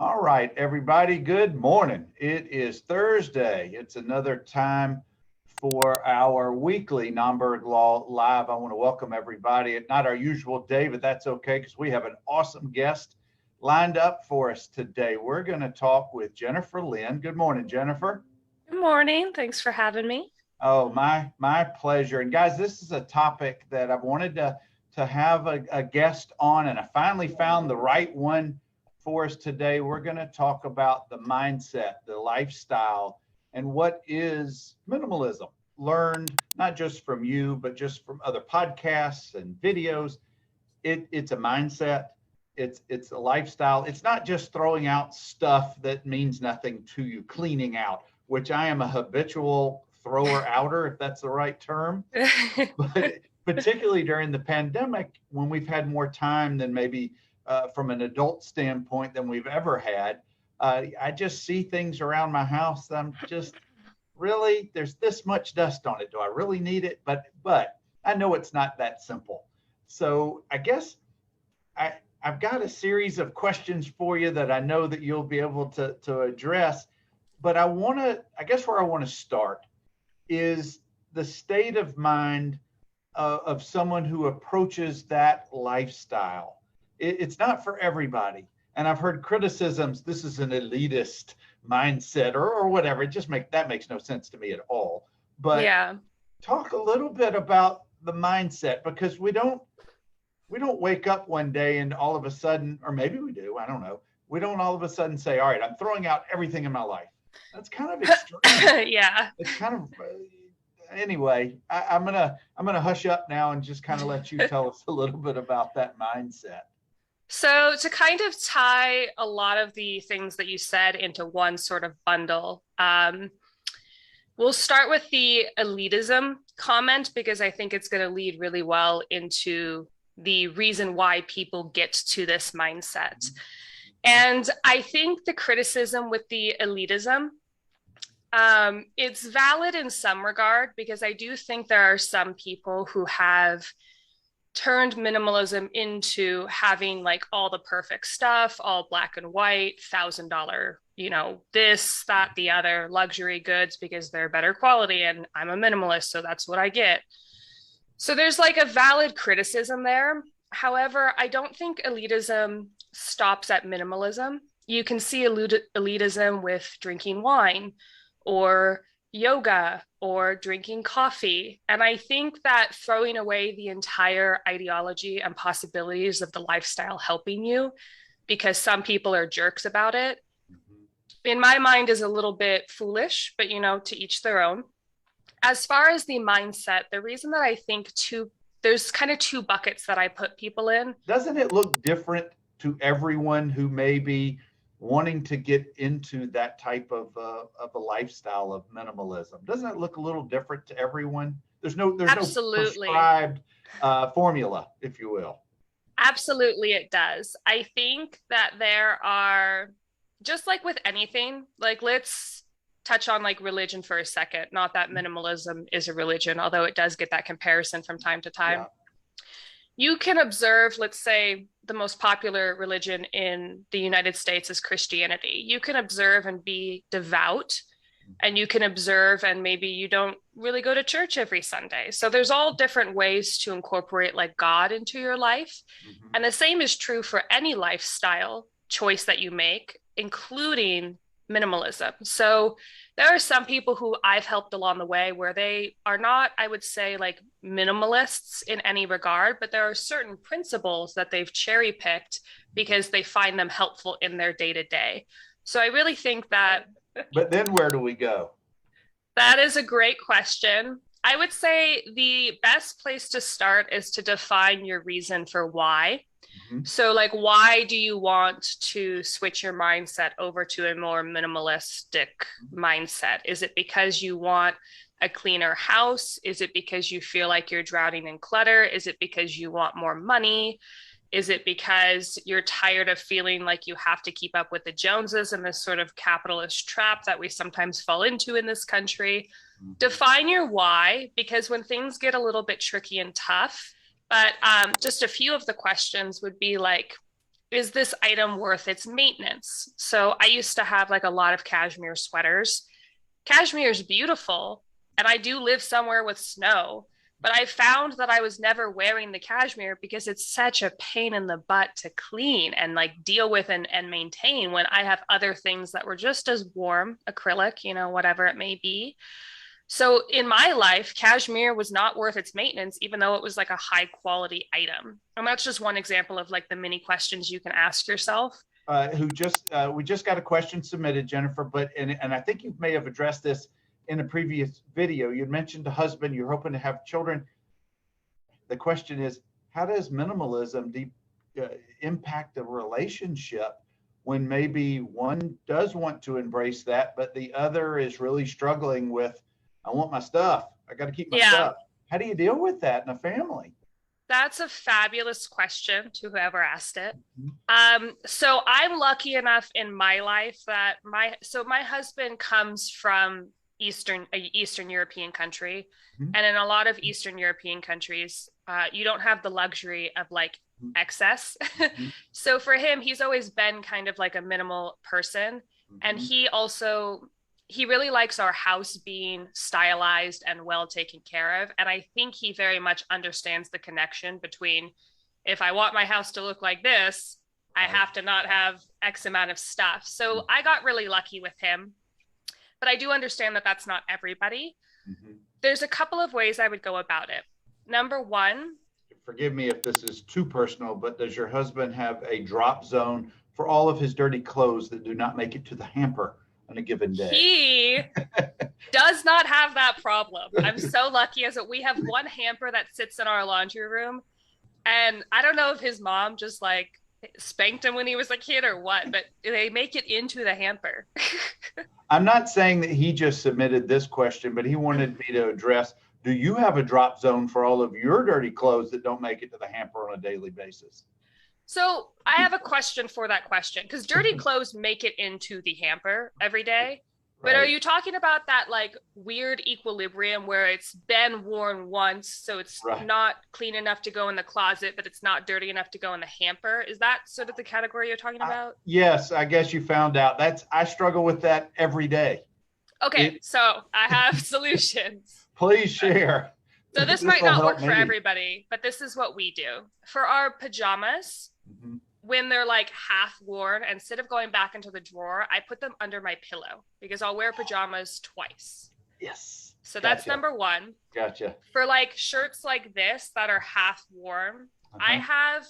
All right, everybody, good morning. It is Thursday. It's another time for our weekly Nomberg Law Live. I want to welcome everybody. It's not our usual day, but that's okay because we have an awesome guest lined up for us today. We're going to talk with Jennifer Lynn. Good morning, Jennifer. Good morning. Thanks for having me. Oh, my pleasure. And guys, this is a topic that I've wanted to have a guest on, and I finally found the right one for us today. We're going to talk about the mindset, the lifestyle, and what is minimalism. Learned not just from you, but just from other podcasts and videos. It's a mindset. It's a lifestyle. It's not just throwing out stuff that means nothing to you, cleaning out, which I am a habitual thrower outer, if that's the right term. But particularly during the pandemic, when we've had more time than maybe from an adult standpoint than we've ever had, I just see things around my house that I'm just really, there's this much dust on it. Do I really need it? But I know it's not that simple. So I guess I've got a series of questions for you that I know that you'll be able to address. But I guess where I want to start is the state of mind of someone who approaches that lifestyle. It's not for everybody. And I've heard criticisms, this is an elitist mindset or whatever. That makes no sense to me at all. But Yeah. talk a little bit about the mindset, because we don't wake up one day and all of a sudden, or maybe we do, I don't know. We don't all of a sudden say, all right, I'm throwing out everything in my life. That's kind of extreme. Yeah. It's kind of anyway. I'm gonna hush up now and just kind of let you tell us a little bit about that mindset. So to kind of tie a lot of the things that you said into one sort of bundle, we'll start with the elitism comment because I think it's going to lead really well into the reason why people get to this mindset. And I think the criticism with the elitism, it's valid in some regard because I do think there are some people who have turned minimalism into having like all the perfect stuff, all black and white, $1,000, this, that, the other luxury goods because they're better quality. And I'm a minimalist, so that's what I get. So there's like a valid criticism there. However, I don't think elitism stops at minimalism. You can see elitism with drinking wine or yoga or drinking coffee. And I think that throwing away the entire ideology and possibilities of the lifestyle helping you, because some people are jerks about it, in my mind is a little bit foolish, but to each their own. As far as the mindset, the reason that I think there's kind of two buckets that I put people in. Doesn't it look different to everyone who may be wanting to get into that type of a lifestyle of minimalism? Doesn't it look a little different to everyone? There's no prescribed formula, if you will. Absolutely, it does. I think that there are, just like with anything, like let's touch on like religion for a second. Not that minimalism is a religion, although it does get that comparison from time to time. Yeah. You can observe, let's say, the most popular religion in the United States is Christianity. You can observe and be devout, and you can observe and maybe you don't really go to church every Sunday. So there's all different ways to incorporate like God into your life. Mm-hmm. And the same is true for any lifestyle choice that you make, including minimalism. So there are some people who I've helped along the way where they are not, I would say, like minimalists in any regard, but there are certain principles that they've cherry picked because they find them helpful in their day to day. So I really think that. But then where do we go? That is a great question. I would say the best place to start is to define your reason for why. Mm-hmm. So like, why do you want to switch your mindset over to a more minimalistic mindset? Is it because you want a cleaner house? Is it because you feel like you're drowning in clutter? Is it because you want more money? Is it because you're tired of feeling like you have to keep up with the Joneses and this sort of capitalist trap that we sometimes fall into in this country? Mm-hmm. Define your why, because when things get a little bit tricky and tough, but just a few of the questions would be like, is this item worth its maintenance? So I used to have like a lot of cashmere sweaters. Cashmere is beautiful, and I do live somewhere with snow, but I found that I was never wearing the cashmere because it's such a pain in the butt to clean and like deal with and maintain when I have other things that were just as warm, acrylic, whatever it may be. So in my life, cashmere was not worth its maintenance, even though it was like a high quality item. And that's just one example of like the many questions you can ask yourself. We just got a question submitted, Jennifer, but and I think you may have addressed this in a previous video. You mentioned a husband, you're hoping to have children. The question is, how does minimalism impact a relationship when maybe one does want to embrace that, but the other is really struggling with, I want my stuff. I got to keep my stuff. How do you deal with that in a family? That's a fabulous question to whoever asked it. So I'm lucky enough in my life that my husband comes from Eastern European country. Mm-hmm. And in a lot of Eastern European countries, you don't have the luxury of like excess. Mm-hmm. So for him, he's always been kind of like a minimal person. Mm-hmm. And he really likes our house being stylized and well taken care of. And I think he very much understands the connection between, if I want my house to look like this, I have to not have X amount of stuff. So I got really lucky with him, but I do understand that that's not everybody. Mm-hmm. There's a couple of ways I would go about it. Number one. Forgive me if this is too personal, but does your husband have a drop zone for all of his dirty clothes that do not make it to the hamper on a given day? He does not have that problem. I'm so lucky as that we have one hamper that sits in our laundry room. And I don't know if his mom just like spanked him when he was a kid or what, but they make it into the hamper. I'm not saying that he just submitted this question, but he wanted me to address, do you have a drop zone for all of your dirty clothes that don't make it to the hamper on a daily basis? So I have a question for that question, because dirty clothes make it into the hamper every day. But Are you talking about that like weird equilibrium where it's been worn once, so it's not clean enough to go in the closet, but it's not dirty enough to go in the hamper? Is that sort of the category you're talking about? Yes, I guess you found out. I struggle with that every day. Okay, so I have solutions. Please share. So this might not work for everybody, but this is what we do. For our pajamas, when they're like half worn, instead of going back into the drawer, I put them under my pillow because I'll wear pajamas twice. Yes. So that's number one. Gotcha. For like shirts like this that are half worn, I have